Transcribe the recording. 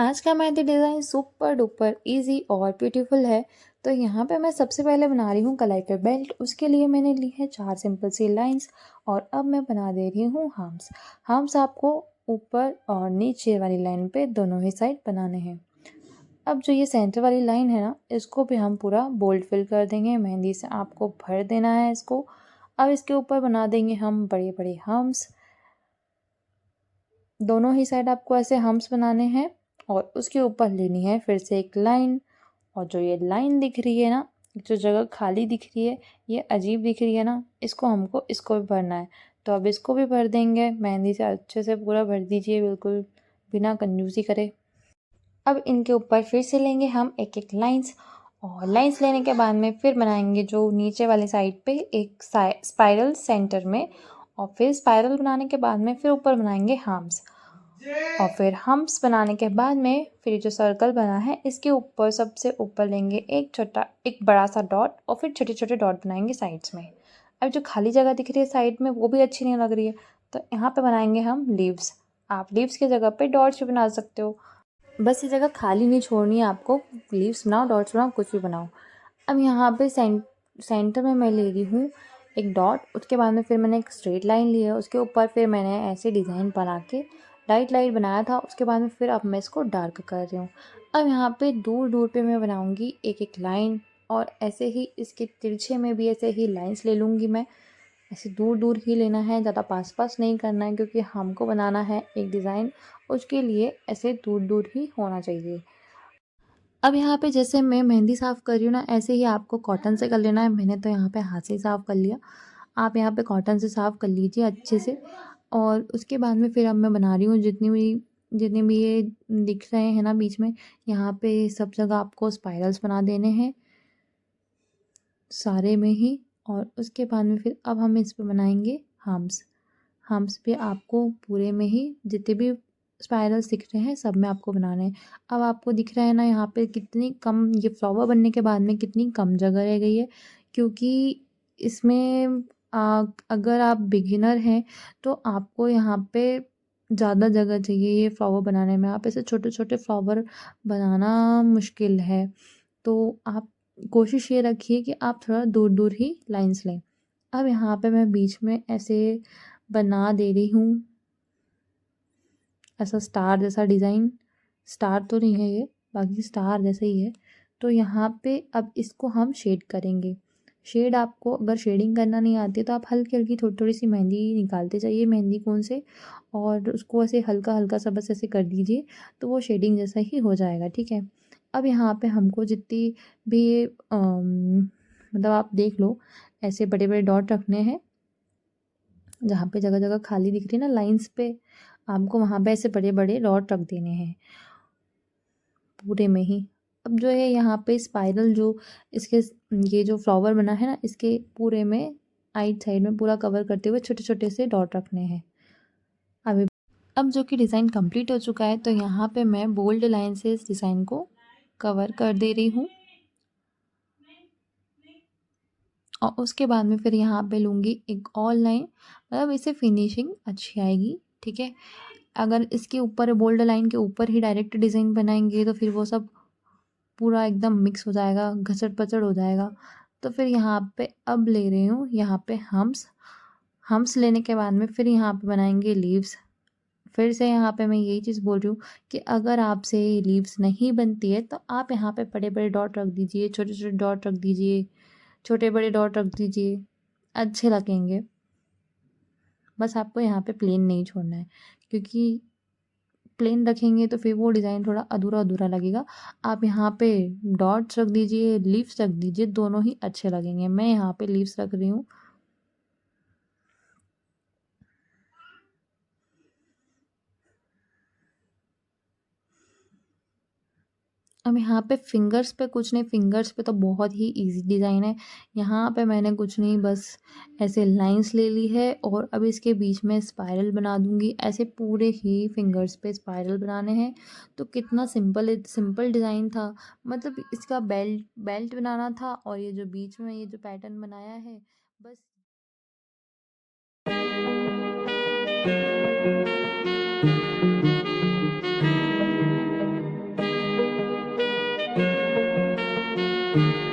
आज का mehndi design super duper easy और ब्यूटीफुल है। तो यहाँ पे मैं सबसे पहले बना रही हूँ कलाई पे बेल्ट। उसके लिए मैंने ली है 4 सिंपल सी लाइंस और अब मैं बना दे रही हूँ हम्स। हम्स आपको ऊपर और नीचे वाली लाइन पे दोनों ही साइड बनाने हैं। अब जो ये सेंटर वाली लाइन है ना, इसको भी हम पूरा बोल्ड फिल कर देंगे। मेहंदी से आपको भर देना है इसको। अब इसके ऊपर बना देंगे हम बड़े बड़े हम्स। दोनों ही साइड आपको ऐसे हम्स बनाने हैं और उसके ऊपर लेनी है फिर से एक लाइन। और जो ये लाइन दिख रही है ना, जो जगह खाली दिख रही है, ये अजीब दिख रही है ना, इसको भी भरना है। तो अब इसको भी भर देंगे। मेहंदी से अच्छे से पूरा भर दीजिए, बिल्कुल बिना कंजूसी करे। अब इनके ऊपर फिर से लेंगे हम एक एक लाइंस और लाइंस लेने के बाद में फिर बनाएंगे जो नीचे वाली साइड पे एक स्पाइरल सेंटर में। और फिर स्पाइरल बनाने के बाद में फिर ऊपर बनाएंगे हम्स। और फिर हम्स बनाने के बाद में फिर जो सर्कल बना है इसके ऊपर सबसे ऊपर लेंगे एक बड़ा सा डॉट और फिर छोटे छोटे डॉट बनाएंगे साइड्स में। अब जो खाली जगह दिख रही है साइड में वो भी अच्छी नहीं लग रही है, तो यहाँ पे बनाएंगे हम लीव्स। आप लीव्स की जगह पे डॉट्स भी बना सकते हो। बस ये जगह खाली नहीं छोड़नी है आपको। लीव्स बनाओ, डॉट्स बनाओ, कुछ भी बनाओ। अब यहाँ पे सेंटर में मैं ले रही हूँ एक डॉट। उसके बाद में फिर मैंने एक स्ट्रेट लाइन ली है, उसके ऊपर फिर मैंने ऐसे डिज़ाइन बना के लाइट लाइट बनाया था। उसके बाद में फिर अब मैं इसको डार्क कर रही हूँ। अब यहाँ पे दूर दूर पे मैं बनाऊँगी एक एक लाइन और ऐसे ही इसके तिरछे में भी ऐसे ही लाइंस ले लूँगी मैं। ऐसे दूर दूर ही लेना है, ज़्यादा पास पास नहीं करना है, क्योंकि हमको बनाना है एक डिज़ाइन। उसके लिए ऐसे दूर दूर ही होना चाहिए। अब यहाँ पे जैसे मैं मेहंदी साफ़ कर रही हूँ ना, ऐसे ही आपको कॉटन से कर लेना है। मैंने तो यहाँ पे हाथ से ही साफ़ कर लिया। आप यहाँ पे कॉटन से साफ़ कर लीजिए अच्छे से। और उसके बाद में फिर अब मैं बना रही हूँ जितने भी ये दिख रहे हैं ना बीच में, यहाँ पे सब जगह आपको स्पाइरल्स बना देने हैं सारे में ही। और उसके बाद में फिर अब हम इस पे बनाएंगे हम्स। हम्स पे आपको पूरे में ही जितने भी स्पाइरल्स दिख रहे हैं सब में आपको बनाने हैं। अब आपको दिख रहा है ना यहाँ पे कितनी कम, ये फ्लावर बनने के बाद में कितनी कम जगह रह गई है। क्योंकि इसमें अगर आप बिगिनर हैं तो आपको यहाँ पे ज़्यादा जगह चाहिए ये फ्लावर बनाने में। आप ऐसे छोटे छोटे फ्लावर बनाना मुश्किल है। तो आप कोशिश ये रखिए कि आप थोड़ा दूर दूर ही लाइंस लें। अब यहाँ पे मैं बीच में ऐसे बना दे रही हूँ ऐसा स्टार जैसा डिज़ाइन। स्टार तो नहीं है ये, बाकी स्टार जैसा ही है। तो यहाँ पे अब इसको हम शेड करेंगे। शेड आपको अगर शेडिंग करना नहीं आती तो आप हल्की हल्की थोड़ी थोड़ी सी मेहंदी निकालते जाइए मेहंदी कोन से, और उसको ऐसे हल्का हल्का सा बस ऐसे कर दीजिए, तो वो शेडिंग जैसा ही हो जाएगा। ठीक है। अब यहाँ पे हमको जितनी भी मतलब आप देख लो, ऐसे बड़े बड़े डॉट रखने हैं। जहाँ पे जगह जगह खाली दिख रही है ना लाइंस पे, आपको वहाँ पे ऐसे बड़े बड़े डॉट रख देने हैं पूरे में ही। अब जो है यहाँ पे स्पाइरल जो इसके ये जो फ्लावर बना है ना, इसके पूरे में आइट साइड में पूरा कवर करते हुए छोटे छोटे से डॉट रखने हैं। अभी अब जो कि डिज़ाइन कंप्लीट हो चुका है, तो यहाँ पे मैं बोल्ड लाइन से इस डिज़ाइन को कवर कर दे रही हूँ। और उसके बाद में फिर यहाँ पे लूँगी एक और लाइन, मतलब इससे फिनिशिंग अच्छी आएगी। ठीक है। अगर इसके ऊपर बोल्ड लाइन के ऊपर ही डायरेक्ट डिज़ाइन बनाएंगे तो फिर वो सब पूरा एकदम मिक्स हो जाएगा, घसड़-पचड़ हो जाएगा। तो फिर यहाँ पे अब ले रही हूँ यहाँ पे हम्स। हम्स लेने के बाद में फिर यहाँ पे बनाएँगे लीव्स। फिर से यहाँ पे मैं यही चीज़ बोल रही हूँ कि अगर आपसे लीव्स नहीं बनती है तो आप यहाँ पे बड़े-बड़े डॉट रख दीजिए, छोटे-छोटे डॉट रख दीजिए, छोटे-बड़े डॉट रख दीजिए, अच्छे लगेंगे। बस आपको यहाँ पे प्लेन नहीं छोड़ना है, क्योंकि प्लेन रखेंगे तो फिर वो डिज़ाइन थोड़ा अधूरा-अधूरा लगेगा। आप यहाँ पे डॉट्स रख दीजिए, लीव्स रख दीजिए, दोनों ही अच्छे लगेंगे। मैं यहाँ पे लीव्स रख रही हूँ। अब यहाँ पे फिंगर्स पे कुछ नहीं, फिंगर्स पे तो बहुत ही इजी डिज़ाइन है। यहाँ पे मैंने कुछ नहीं, बस ऐसे लाइंस ले ली है और अब इसके बीच में स्पाइरल बना दूँगी। ऐसे पूरे ही फिंगर्स पे स्पाइरल बनाने हैं। तो कितना सिंपल डिज़ाइन था। मतलब इसका बेल्ट बेल्ट बनाना था और ये जो बीच में ये जो पैटर्न बनाया है, बस। है।